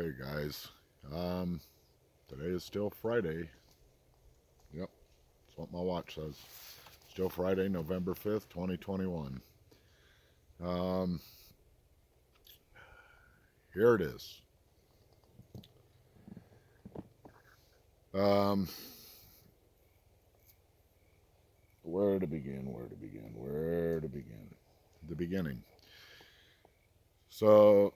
Hey guys. Um, Today is still Friday. Yep, that's what my watch says. Still Friday, November 5th, 2021. Um, Here it is. Um, where to begin? Where to begin? Where to begin? The beginning. So,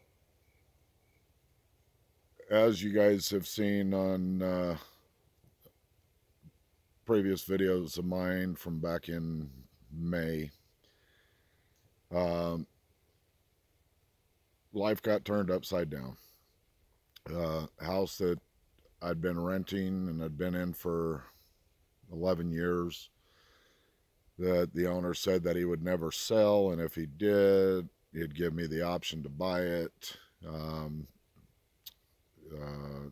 as you guys have seen on previous videos of mine from back in May, um, life got turned upside down. House that I'd been renting and had been in for 11 years, that the owner said that he would never sell, and if he did, he'd give me the option to buy it. Um, uh,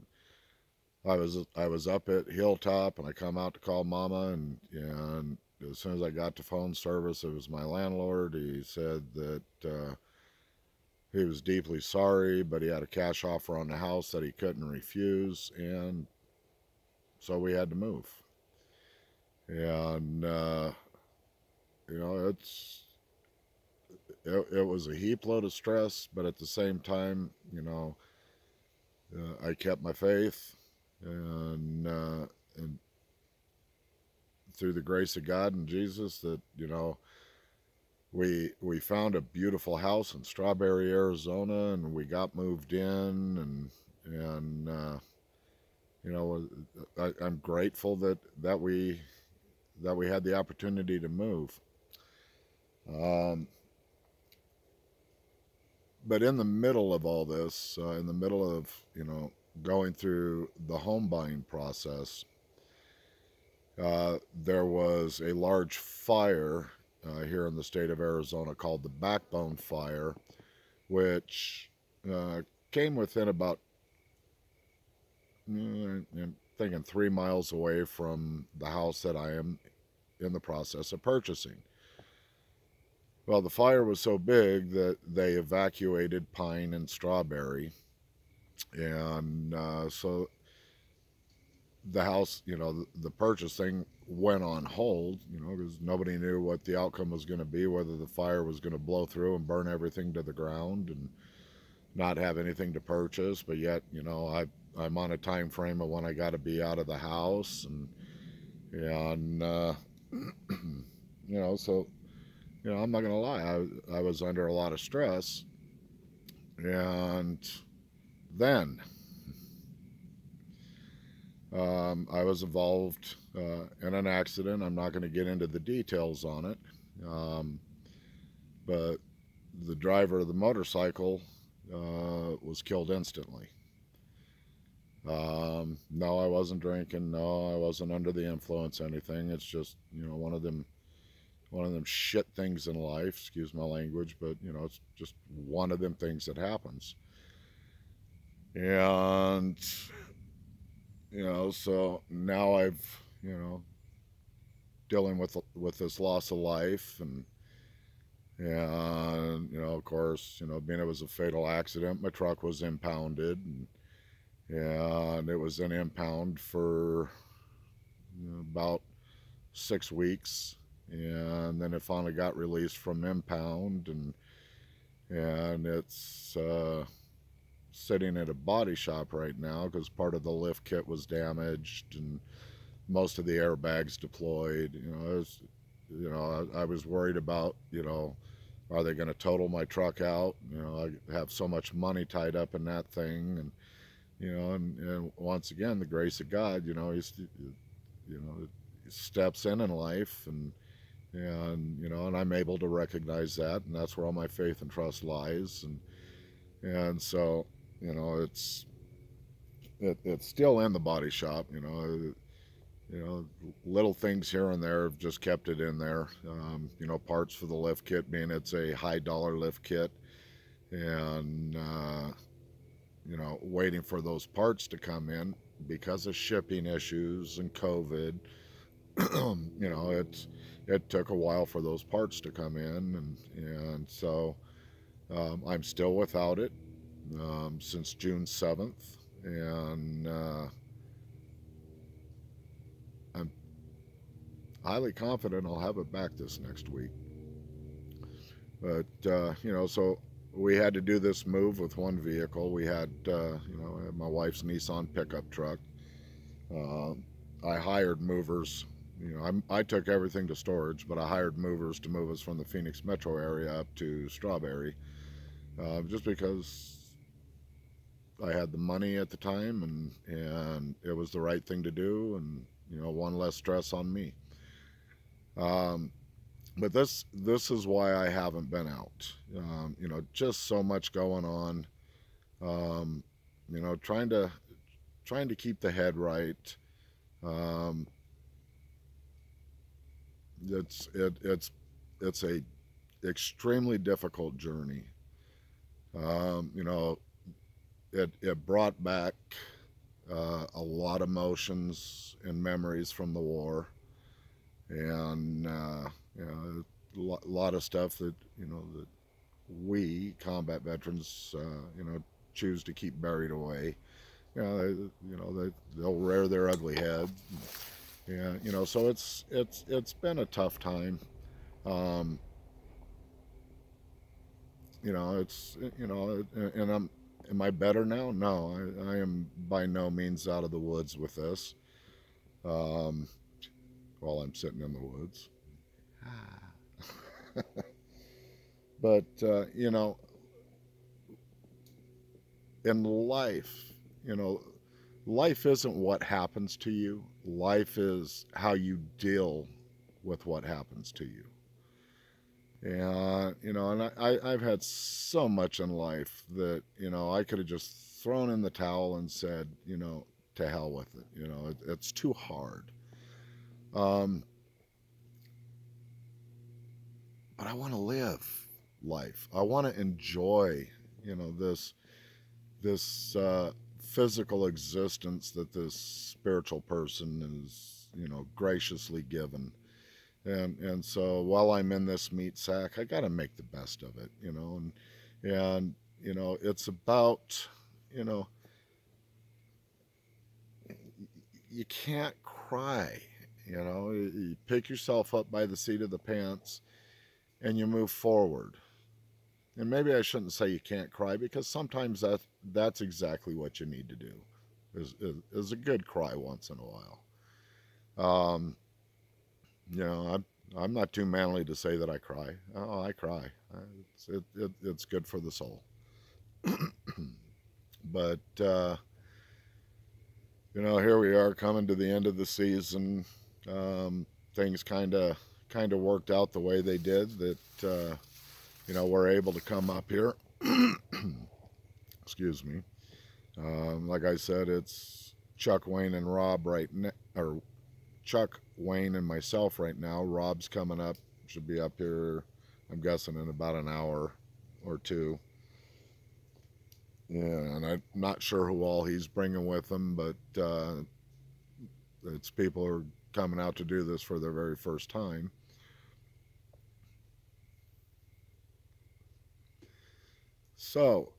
I was up at Hilltop, and I come out to call Mama, and as soon as I got to phone service, it was my landlord. He said that he was deeply sorry, but he had a cash offer on the house that he couldn't refuse, and so we had to move. And you know, it was a heap load of stress, but at the same time, I kept my faith, and through the grace of God and Jesus, that we found a beautiful house in Strawberry, Arizona, and we got moved in, and I'm grateful that we had the opportunity to move. Um, but in the middle of all this, in the middle of going through the home buying process, there was a large fire here in the state of Arizona called the Backbone Fire, which uh, came within about, I'm thinking, 3 miles away from the house that I am in the process of purchasing. Well, the fire was so big that they evacuated Pine and Strawberry, and so the house, the purchase thing went on hold, because nobody knew what the outcome was going to be, whether the fire was going to blow through and burn everything to the ground and not have anything to purchase. But yet, I'm on a time frame of when I got to be out of the house, and so I'm not going to lie, I was under a lot of stress. And then I was involved in an accident. I'm not going to get into the details on it, um, but the driver of the motorcycle was killed instantly. No, I wasn't drinking. No, I wasn't under the influence or anything. It's just one of them shit things in life. Excuse my language, but it's just one of them things that happens. And so now I've dealing with this loss of life, and of course, being it was a fatal accident, my truck was impounded, and it was in impound for about 6 weeks, and then it finally got released from impound, and it's sitting at a body shop right now because part of the lift kit was damaged and most of the airbags deployed. I was worried about, are they going to total my truck out? I have so much money tied up in that thing, and once again, the grace of God, he steps in life, and I'm able to recognize that, and that's where all my faith and trust lies, and so, it's it's still in the body shop. Little things here and there have just kept it in there. Parts for the lift kit, being it's a high dollar lift kit, and waiting for those parts to come in because of shipping issues and COVID. It took a while for those parts to come in, and so I'm still without it. since June 7th, and I'm highly confident I'll have it back this next week. But so we had to do this move with one vehicle. We had, my wife's Nissan pickup truck. Uh, I hired movers. I took everything to storage, but I hired movers to move us from the Phoenix metro area up to Strawberry, just because I had the money at the time, and it was the right thing to do, and one less stress on me. Um, but this is why I haven't been out. Just so much going on. Um, trying to keep the head right. Um, it's a extremely difficult journey. Um, you know, it brought back a lot of emotions and memories from the war, and a lot of stuff that that we combat veterans choose to keep buried away. They'll rear their ugly head. Yeah, so it's been a tough time. Um, it's and am I better now? No, I am by no means out of the woods with this. Um, while I'm sitting in the woods, but in life, you know, life isn't what happens to you. Life is how you deal with what happens to you. And I've had so much in life that I could have just thrown in the towel and said, to hell with it. It's too hard. Um, but I want to live life. I want to enjoy, this physical existence that this spiritual person is, graciously given. And so while I'm in this meat sack, I got to make the best of it, and it's about, you know, you can't cry. You pick yourself up by the seat of the pants and you move forward. And maybe I shouldn't say you can't cry, because sometimes that's exactly what you need to do, is a good cry once in a while. Um, I'm not too manly to say that I cry. Oh, I cry. It's good for the soul. But here we are coming to the end of the season. Things kind of worked out the way they did. That we're able to come up here. Excuse me. Like I said, it's Chuck, Wayne, and Rob or Chuck, Wayne, and myself right now. Rob's coming up. Should be up here, I'm guessing, in about an hour or two. Yeah, and I'm not sure who all he's bringing with him, but it's people who are coming out to do this for their very first time. So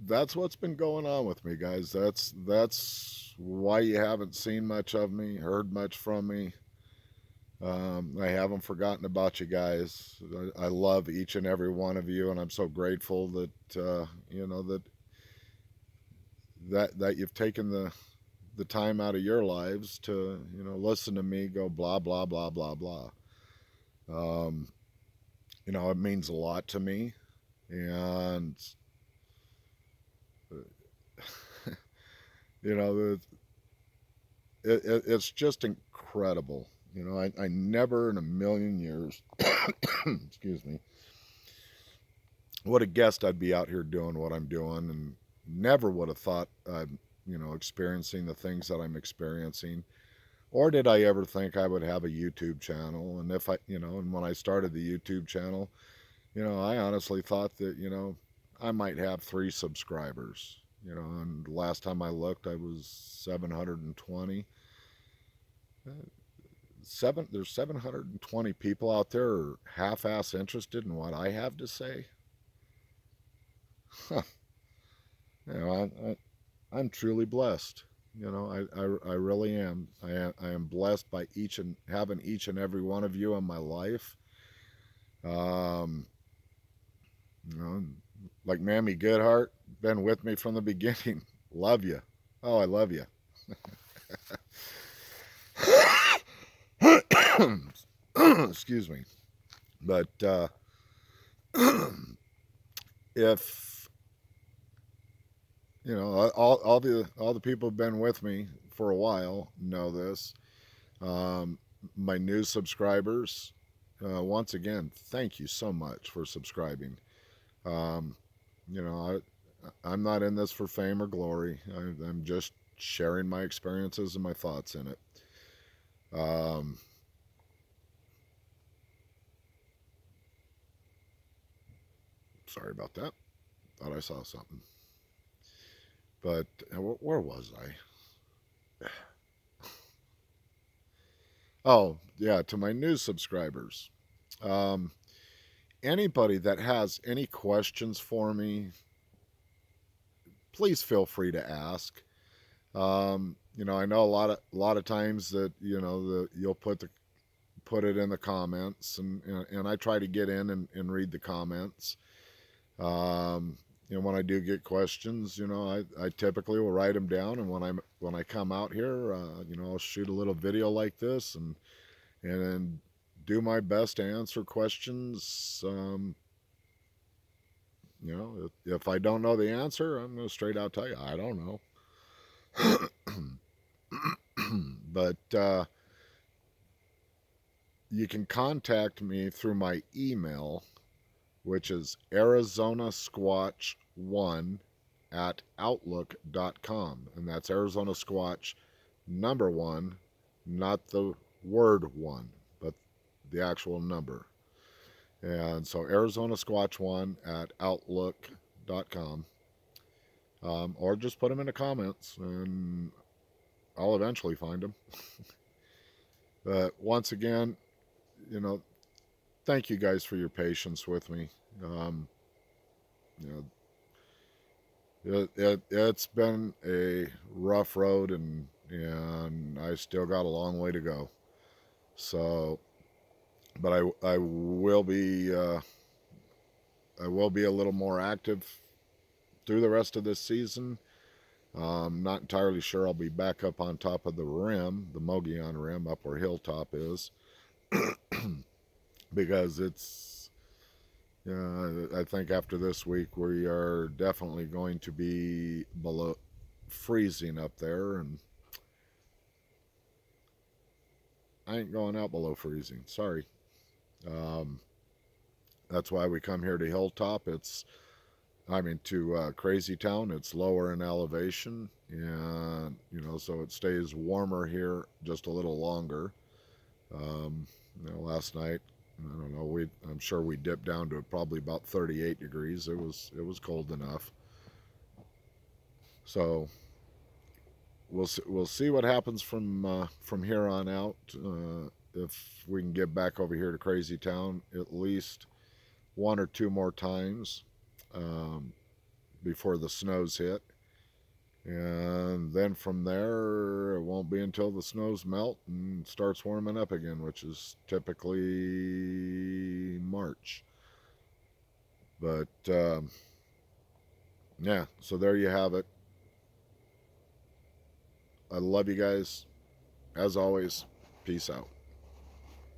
that's what's been going on with me, guys. That's why you haven't seen much of me, heard much from me. I haven't forgotten about you guys. I love each and every one of you, and I'm so grateful that that you've taken the time out of your lives to listen to me go blah blah blah blah blah. Um, it means a lot to me, and you know it's just incredible. I never in a million years, excuse me, would have guessed I'd be out here doing what I'm doing, and never would have thought I'd experiencing the things that I'm experiencing. Or did I ever think I would have a YouTube channel? And if and when I started the YouTube channel, I honestly thought that, I might have 3 subscribers. And last time I looked, I was 720. There's 720 people out there half-ass interested in what I have to say. You know, I'm truly blessed. You know, I really am. I am blessed by having each and every one of you in my life. Um, you know, like Mammy Goodhart, been with me from the beginning. Love you. Oh, I love you. Excuse me. But if you know, all the people who've been with me for a while know this. Um, my new subscribers, once again, thank you so much for subscribing. Um, you know, I'm not in this for fame or glory. I'm just sharing my experiences and my thoughts in it. Um, sorry about that. Thought I saw something. But where was I? Oh, yeah, to my new subscribers. Um, Anybody that has any questions for me, please feel free to ask. You know, I know a lot of times that you'll put it in the comments, and I try to get in and read the comments. Um, when I do get questions, I typically will write them down, and when I come out here, I'll shoot a little video like this and do my best to answer questions. If I don't know the answer, I'm going to straight out tell you I don't know. But you can contact me through my email, which is arizonasquatch1 at outlook.com. And that's Arizona Squatch number one, not the word one, but the actual number. And so Arizona Squatch1 at outlook.com. Or just put them in the comments and I'll eventually find them. But once again, you know, thank you guys for your patience with me. Um, you it's been a rough road, and I still got a long way to go. So, but I will be a little more active through the rest of this season. Not entirely sure I'll be back up on top of the rim, the Mogollon Rim, up where Hilltop is, because I think after this week we are definitely going to be below freezing up there, and I ain't going out below freezing. Sorry. Um, that's why we come here to Hilltop. To Crazy Town. It's lower in elevation, and so it stays warmer here just a little longer. Last night, I don't know. I'm sure we dipped down to probably about 38 degrees. It was cold enough. So we'll see what happens from here on out. If we can get back over here to Crazy Town at least one or two more times um, before the snows hit. And then from there, it won't be until the snows melt and starts warming up again, which is typically March. But yeah, so there you have it. I love you guys. As always, peace out.